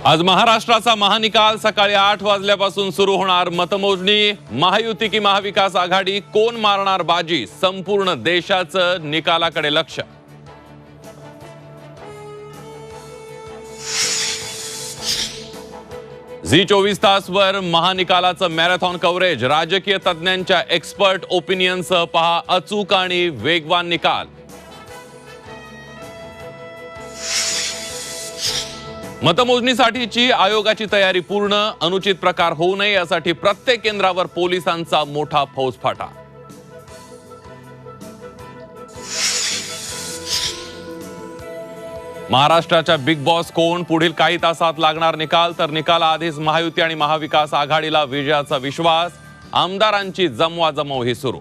आज महाराष्ट्राचा महानिकाल सकाळी 8 वाजल्यापासून सुरू होणार मतमोजणी। महायुती की महाविकास आघाडी, कोण मारणार बाजी, संपूर्ण देशाचं निकालाकडे लक्ष। झी 24 तासवर महानिकालाचं मॅरेथॉन कव्हरेज, राजकीय तज्ञांच्या एक्सपर्ट ओपिनियनसह पहा अचूक आणि वेगवान निकाल। मतमोजणीसाठीची आयोगाची तयारी पूर्ण, अनुचित प्रकार होऊ नये यासाठी प्रत्येक केंद्रावर पोलिसांचा मोठा फौजफाटा। महाराष्ट्राच्या बिग बॉस कोण, पुढील काही तासात लागणार निकाल, तर निकालाआधीच महायुती आणि महाविकास आघाडीला विजयाचा विश्वास, आमदारांची जमवाजमव ही सुरू।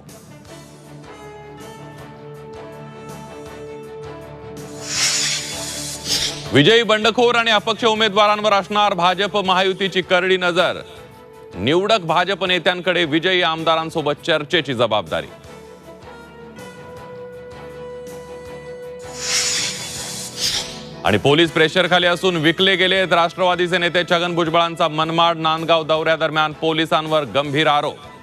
विजयी बंडखोर आणि अपक्ष उमेदवारांवर असणार भाजप महायुतीची करडी नजर। निवडक भाजप नेत्यांकडे विजयी आमदारांसोबत चर्चेची जबाबदारी। आणि पोलीस प्रेशर खाली असून विकले गेलेत। राष्ट्रवादीचे नेते छगन भुजबळांचा मनमाड नांदगाव दौऱ्यादरम्यान पोलिसांवर गंभीर आरोप।